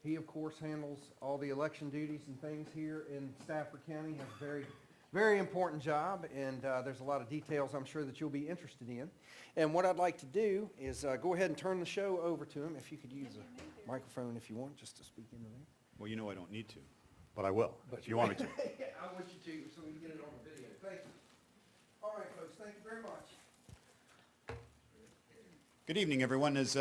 He, of course, handles all the election duties and things here in Stafford County. Has a very, very important job, and there's a lot of details I'm sure that you'll be interested in. And what I'd like to do is go ahead and turn the show over to him. If you could use a microphone if you want, just to speak into there. Well, you know I don't need to, but I will, if you want me to. Yeah, I want you to, so we can get it on the video. Thank you. All right, folks, thank you very much. Good evening, everyone. As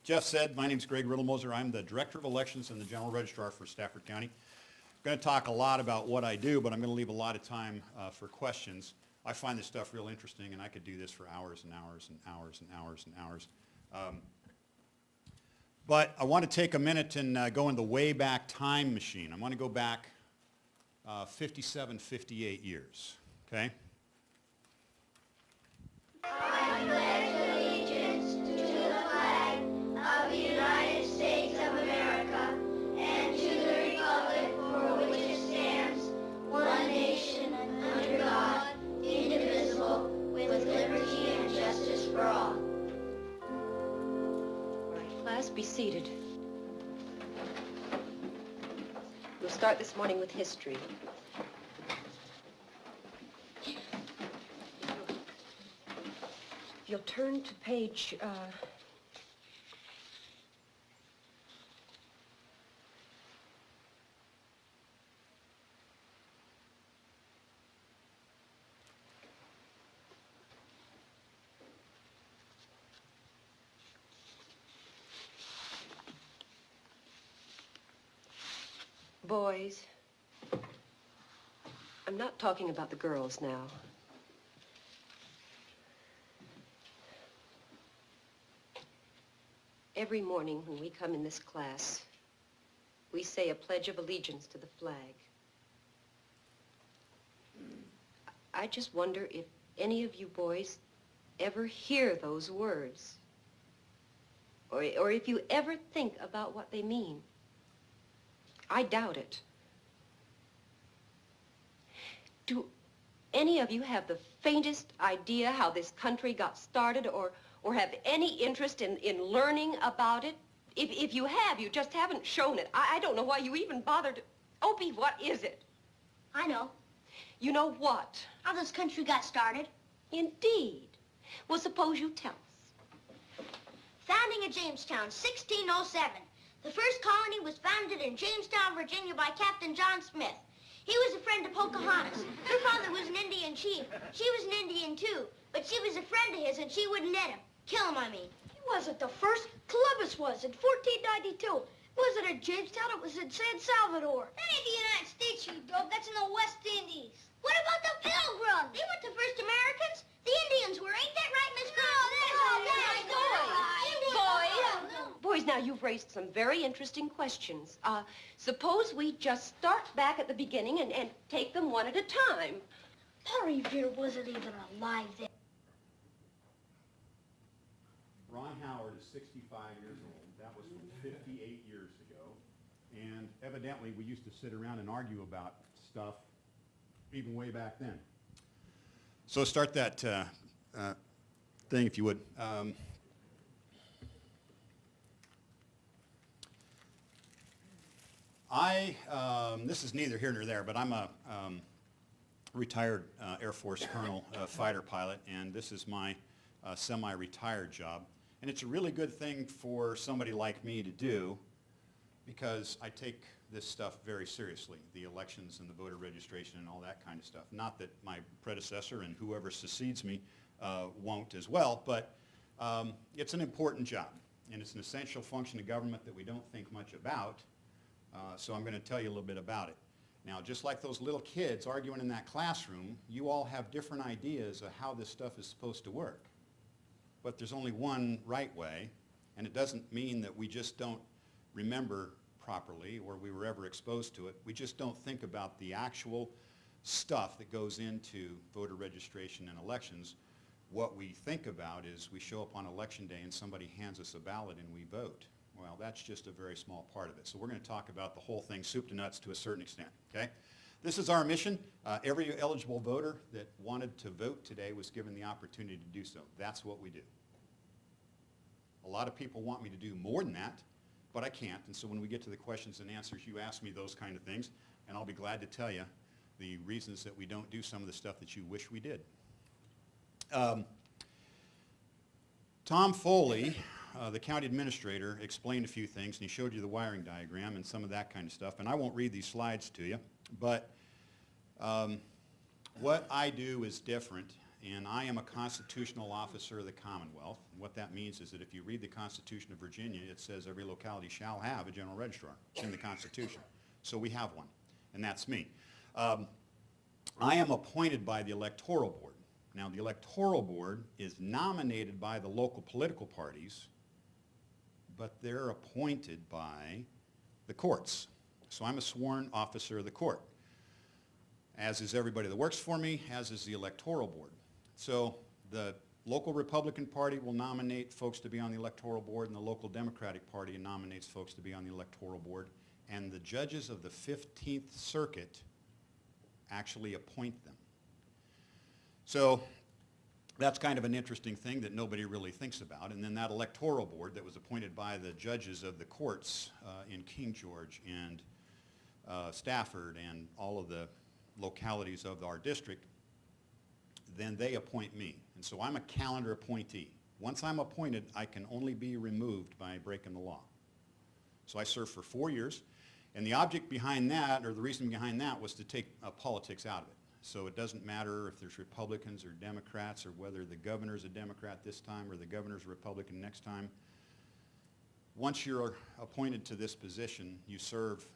Jeff said, my name is Greg Riddlemoser. I'm the Director of Elections and the General Registrar for Stafford County. I'm going to talk a lot about what I do, but I'm going to leave a lot of time for questions. I find this stuff real interesting, and I could do this for hours and hours and hours and hours and hours. But I want to take a minute and go in the way back time machine. I want to go back 57, 58 years, okay? I pledge allegiance to the flag of the United States of America and to the republic for which it stands, one nation, under God, indivisible, with liberty and justice for all. All right, class, be seated. We'll start this morning with history. If you'll turn to page, boys, I'm not talking about the girls now. Every morning when we come in this class, we say a pledge of allegiance to the flag. I just wonder if any of you boys ever hear those words, or if you ever think about what they mean. I doubt it. Do any of you have the faintest idea how this country got started, or have any interest in learning about it? If you have, you just haven't shown it. I don't know why you even bothered. Opie, what is it? I know. You know what? How this country got started. Indeed. Well, suppose you tell us. Founding of Jamestown, 1607. The first colony was founded in Jamestown, Virginia by Captain John Smith. He was a friend of Pocahontas. Her father was an Indian chief. She was an Indian, too. But she was a friend of his, and she wouldn't let him. Kill him, I mean. He wasn't the first. Columbus was in 1492. It wasn't in Jamestown, it was in San Salvador. That ain't the United States, you dope. That's in the West Indies. What about the Pilgrims? They weren't the first Americans. The Indians were. Ain't that right, Miss Girl? Boys, now you've raised some very interesting questions. Suppose we just start back at the beginning and take them one at a time. Harry Veer wasn't even alive then. Ron Howard is 65 years old. That was from 58 years ago. And evidently, we used to sit around and argue about stuff even way back then. So start that thing, if you would. This is neither here nor there, but I'm a retired Air Force colonel, fighter pilot, and this is my semi-retired job. And it's a really good thing for somebody like me to do because I take this stuff very seriously, the elections and the voter registration and all that kind of stuff. Not that my predecessor and whoever succeeds me won't as well, but it's an important job, and it's an essential function of government that we don't think much about, so I'm going to tell you a little bit about it. Now, just like those little kids arguing in that classroom, you all have different ideas of how this stuff is supposed to work. But there's only one right way, and it doesn't mean that we just don't remember properly or we were ever exposed to it. We just don't think about the actual stuff that goes into voter registration and elections. What we think about is we show up on election day and somebody hands us a ballot and we vote. Well, that's just a very small part of it. So we're going to talk about the whole thing, soup to nuts, to a certain extent, okay? This is our mission. Every eligible voter that wanted to vote today was given the opportunity to do so. That's what we do. A lot of people want me to do more than that, but I can't. And so when we get to the questions and answers, you ask me those kind of things, and I'll be glad to tell you the reasons that we don't do some of the stuff that you wish we did. Tom Foley, the county administrator, explained a few things, and he showed you the wiring diagram and some of that kind of stuff. And I won't read these slides to you, but what I do is different, and I am a constitutional officer of the Commonwealth. And what that means is that if you read the Constitution of Virginia, it says every locality shall have a general registrar in the Constitution. So we have one, and that's me. I am appointed by the electoral board. Now, the electoral board is nominated by the local political parties, but they're appointed by the courts. So I'm a sworn officer of the court, as is everybody that works for me, as is the electoral board. So the local Republican Party will nominate folks to be on the electoral board, and the local Democratic Party nominates folks to be on the electoral board, and the judges of the 15th Circuit actually appoint them. So that's kind of an interesting thing that nobody really thinks about. And then that electoral board that was appointed by the judges of the courts in King George and Stafford and all of the localities of our district, then they appoint me. And so I'm a calendar appointee. Once I'm appointed, I can only be removed by breaking the law. So I served for 4 years. And the object behind that, or the reason behind that, was to take politics out of it. So it doesn't matter if there's Republicans or Democrats, or whether the governor's a Democrat this time or the governor's a Republican next time. Once you're appointed to this position, you serve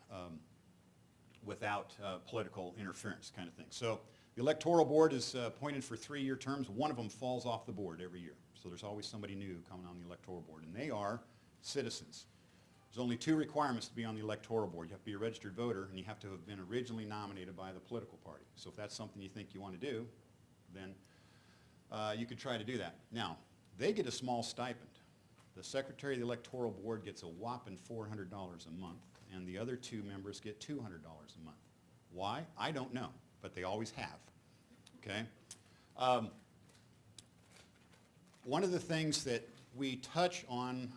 without political interference kind of thing. So the electoral board is appointed for 3-year terms. One of them falls off the board every year. So there's always somebody new coming on the electoral board, and they are citizens. There's only 2 requirements to be on the electoral board. You have to be a registered voter, and you have to have been originally nominated by the political party. So if that's something you think you want to do, then you could try to do that. Now, they get a small stipend. The secretary of the electoral board gets a whopping $400 a month, and the other 2 members get $200 a month. Why? I don't know, but they always have. Okay? One of the things that we touch on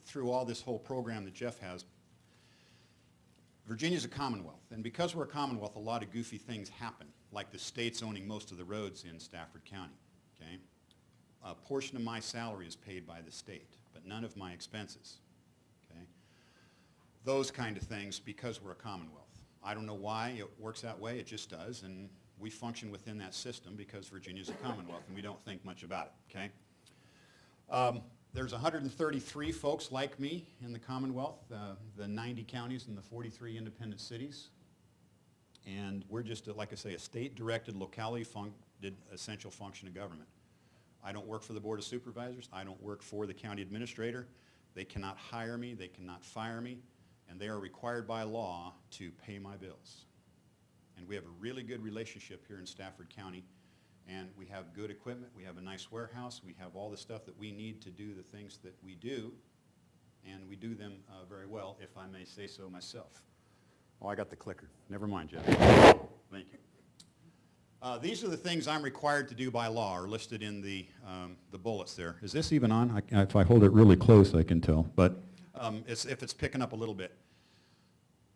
through all this whole program that Jeff has, Virginia's a commonwealth, and because we're a commonwealth, a lot of goofy things happen, like the state's owning most of the roads in Stafford County. Okay? A portion of my salary is paid by the state, but none of my expenses. Okay? Those kind of things, because we're a commonwealth. I don't know why it works that way, it just does, and we function within that system because Virginia's a commonwealth, and we don't think much about it. Okay? There's 133 folks like me in the Commonwealth, the 90 counties and the 43 independent cities. And we're just, like I say, a state-directed, locality-funded essential function of government. I don't work for the Board of Supervisors. I don't work for the county administrator. They cannot hire me. They cannot fire me. And they are required by law to pay my bills. And we have a really good relationship here in Stafford County. And we have good equipment, we have a nice warehouse, we have all the stuff that we need to do the things that we do, and we do them very well, if I may say so myself. Oh, I got the clicker. Never mind, Jeff. Thank you. These are the things I'm required to do by law, are listed in the bullets there. Is this even on? If I hold it really close, I can tell, but if it's picking up a little bit.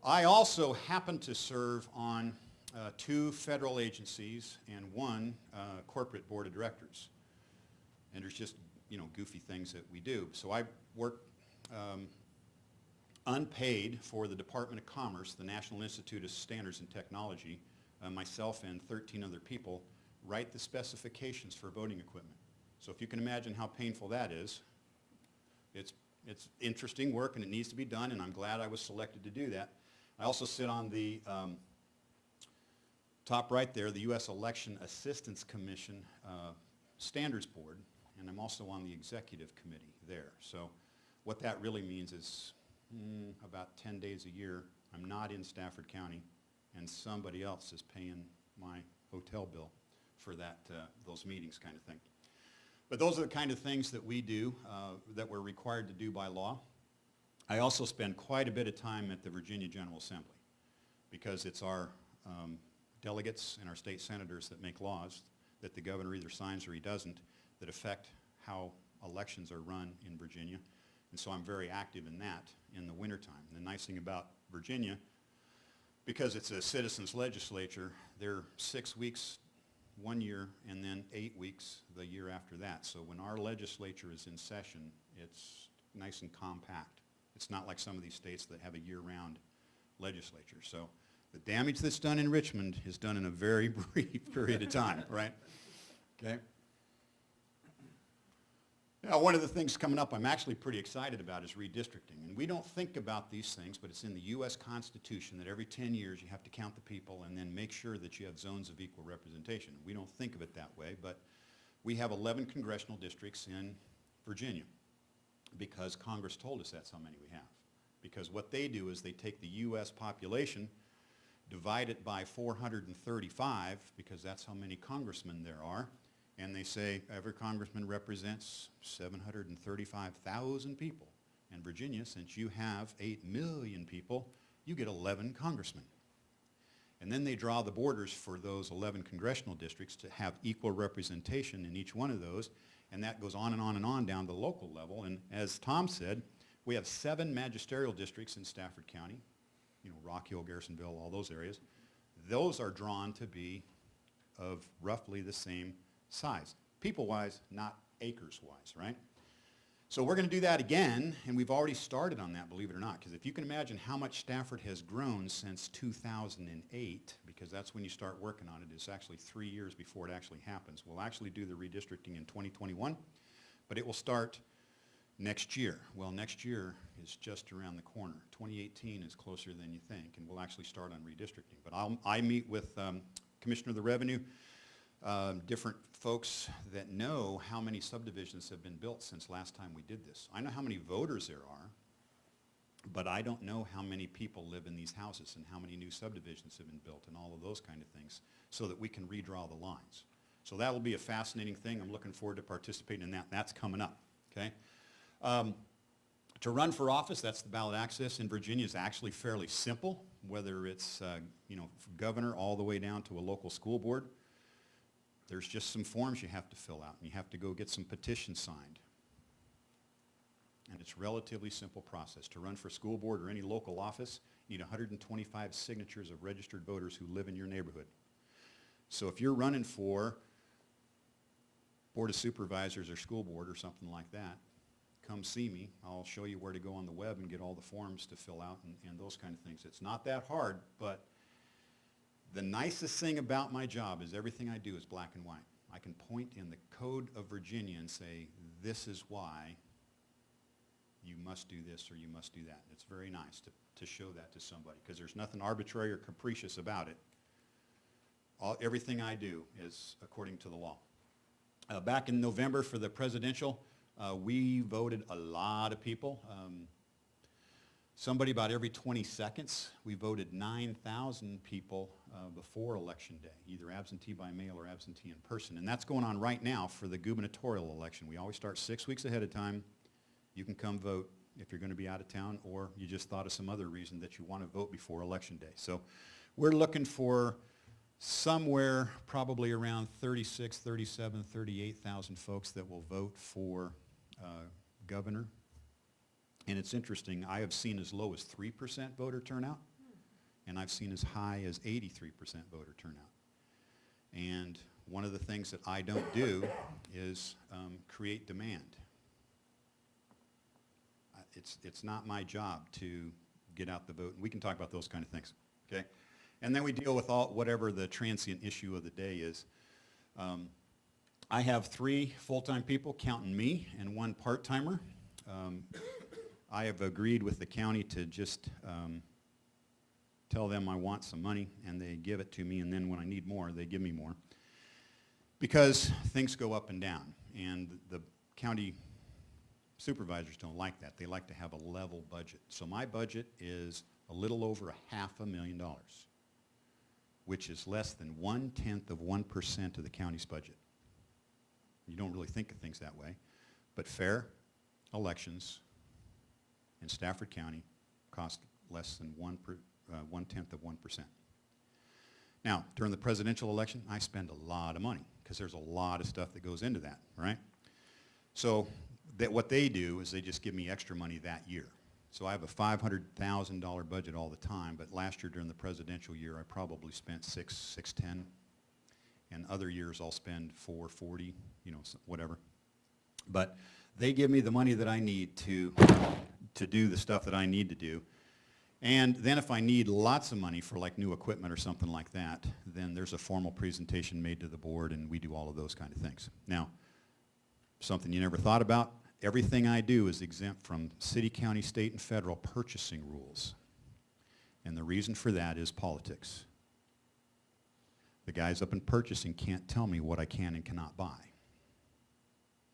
I also happen to serve on 2 federal agencies and 1 corporate board of directors. And there's just, goofy things that we do. So I work unpaid for the Department of Commerce, the National Institute of Standards and Technology. Myself and 13 other people write the specifications for voting equipment. So if you can imagine how painful that is, it's interesting work and it needs to be done, and I'm glad I was selected to do that. I also sit on the top right there, the U.S. Election Assistance Commission Standards Board, and I'm also on the executive committee there. So what that really means is about 10 days a year, I'm not in Stafford County, and somebody else is paying my hotel bill for that, those meetings kind of thing. But those are the kind of things that we do, that we're required to do by law. I also spend quite a bit of time at the Virginia General Assembly, because it's our delegates and our state senators that make laws that the governor either signs or he doesn't, that affect how elections are run in Virginia. And so I'm very active in that, in the wintertime. And the nice thing about Virginia, because it's a citizens legislature, they're 6 weeks one year and then 8 weeks the year after that. So when our legislature is in session, it's nice and compact. It's not like some of these states that have a year-round legislature. So the damage that's done in Richmond is done in a very brief period of time, right? Okay? Now, one of the things coming up I'm actually pretty excited about is redistricting. And we don't think about these things, but it's in the U.S. Constitution that every 10 years you have to count the people and then make sure that you have zones of equal representation. We don't think of it that way, but we have 11 congressional districts in Virginia because Congress told us that's how many we have. Because what they do is they take the U.S. population, divide it by 435, because that's how many congressmen there are, and they say every congressman represents 735,000 people. In Virginia, since you have 8 million people, you get 11 congressmen. And then they draw the borders for those 11 congressional districts to have equal representation in each one of those, and that goes on and on and on down to the local level. And as Tom said, we have 7 magisterial districts in Stafford County, you know, Rock Hill, Garrisonville, all those areas. Those are drawn to be of roughly the same size, people-wise, not acres-wise, right? So we're going to do that again, and we've already started on that, believe it or not, because if you can imagine how much Stafford has grown since 2008, because that's when you start working on it, it's actually 3 years before it actually happens. We'll actually do the redistricting in 2021, but it will start next year. Well, next year is just around the corner. 2018 is closer than you think, and we'll actually start on redistricting. But I meet with Commissioner of the Revenue, different folks that know how many subdivisions have been built since last time we did this. I know how many voters there are, but I don't know how many people live in these houses and how many new subdivisions have been built and all of those kind of things so that we can redraw the lines. So that will be a fascinating thing. I'm looking forward to participating in that. That's coming up, okay? To run for office, that's the ballot access in Virginia, is actually fairly simple, whether it's governor all the way down to a local school board. There's just some forms you have to fill out, and you have to go get some petitions signed. And it's a relatively simple process. To run for school board or any local office, you need 125 signatures of registered voters who live in your neighborhood. So if you're running for Board of Supervisors or school board or something like that, come see me. I'll show you where to go on the web and get all the forms to fill out and those kind of things. It's not that hard, but the nicest thing about my job is everything I do is black and white. I can point in the code of Virginia and say, this is why you must do this or you must do that. It's very nice to show that to somebody because there's nothing arbitrary or capricious about it. Everything I do is according to the law. Back in November for the presidential, we voted a lot of people. Somebody about every 20 seconds. We voted 9,000 people before Election Day, either absentee by mail or absentee in person. And that's going on right now for the gubernatorial election. We always start 6 weeks ahead of time. You can come vote if you're going to be out of town or you just thought of some other reason that you want to vote before Election Day. So we're looking for somewhere probably around 36, 37, 38,000 folks that will vote for governor. And it's interesting, I have seen as low as 3% voter turnout, and I've seen as high as 83% voter turnout. And one of the things that I don't do is create demand. It's not my job to get out the vote. And we can talk about those kind of things, okay? And then we deal with whatever the transient issue of the day is. I have 3 full-time people, counting me, and 1 part-timer. I have agreed with the county to just tell them I want some money, and they give it to me, and then when I need more, they give me more. Because things go up and down, and the county supervisors don't like that. They like to have a level budget. So my budget is a little over $500,000, which is less than 0.1% of the county's budget. You don't really think of things that way, but fair elections in Stafford County cost less than 0.1%. Now, during the presidential election, I spend a lot of money because there's a lot of stuff that goes into that, right? So what they do is they just give me extra money that year. So I have a $500,000 budget all the time, but last year during the presidential year, I probably spent $610, and other years I'll spend $440, you know, whatever. But they give me the money that I need to do the stuff that I need to do. And then if I need lots of money for like new equipment or something like that, then there's a formal presentation made to the board, and we do all of those kind of things. Now, something you never thought about, everything I do is exempt from city, county, state, and federal purchasing rules. And the reason for that is politics. The guys up in purchasing can't tell me what I can and cannot buy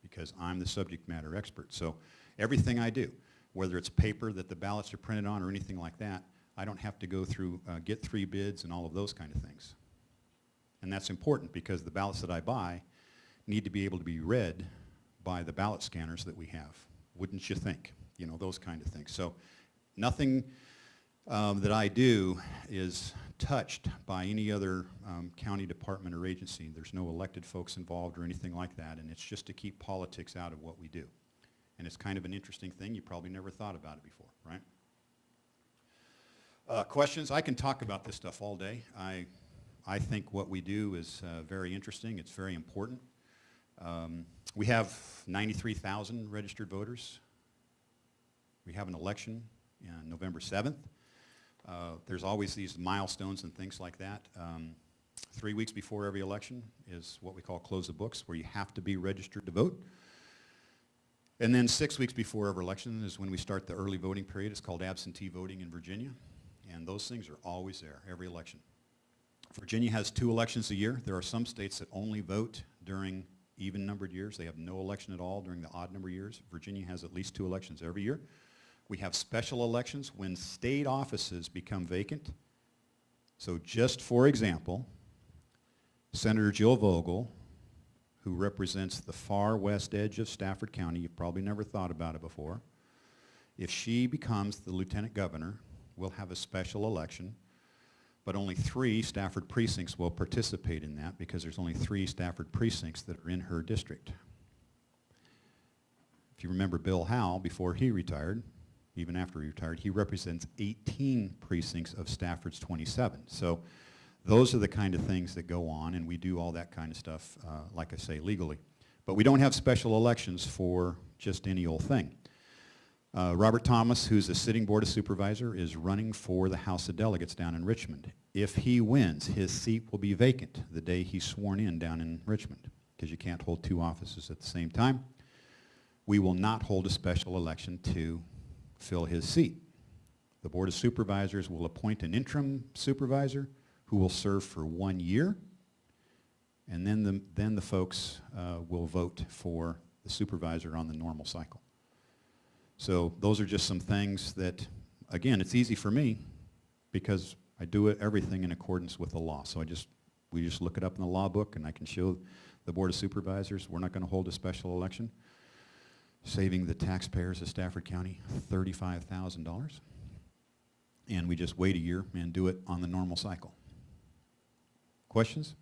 because I'm the subject matter expert. So everything I do, whether it's paper that the ballots are printed on or anything like that, I don't have to go through, get 3 bids and all of those kind of things. And that's important because the ballots that I buy need to be able to be read by the ballot scanners that we have. Wouldn't you think? You know, those kind of things. So nothing that I do is touched by any other county department or agency. There's no elected folks involved or anything like that, and it's just to keep politics out of what we do. And it's kind of an interesting thing. You probably never thought about it before, right? Questions? I can talk about this stuff all day. I think what we do is very interesting. It's very important. We have 93,000 registered voters. We have an election on November 7th. There's always these milestones and things like that. 3 weeks before every election is what we call close the books, where you have to be registered to vote. And then 6 weeks before every election is when we start the early voting period. It's called absentee voting in Virginia. And those things are always there, every election. Virginia has 2 elections a year. There are some states that only vote during even-numbered years. They have no election at all during the odd-number years. Virginia has at least 2 elections every year. We have special elections when state offices become vacant. So just for example, Senator Jill Vogel, who represents the far west edge of Stafford County, you've probably never thought about it before, if she becomes the lieutenant governor, we'll have a special election, but only 3 Stafford precincts will participate in that because there's only 3 Stafford precincts that are in her district. If you remember Bill Howe, before he retired, even after he retired, he represents 18 precincts of Stafford's 27. So those are the kind of things that go on, and we do all that kind of stuff, like I say, legally. But we don't have special elections for just any old thing. Robert Thomas, who's a sitting board of supervisor, is running for the House of Delegates down in Richmond. If he wins, his seat will be vacant the day he's sworn in down in Richmond, because you can't hold 2 offices at the same time. We will not hold a special election to fill his seat. The Board of Supervisors will appoint an interim supervisor who will serve for 1 year, and then the folks will vote for the supervisor on the normal cycle. So those are just some things that, again, it's easy for me because I do everything in accordance with the law. So we just look it up in the law book, and I can show the Board of Supervisors we're not going to hold a special election, saving the taxpayers of Stafford County $35,000. And we just wait a year and do it on the normal cycle. Questions?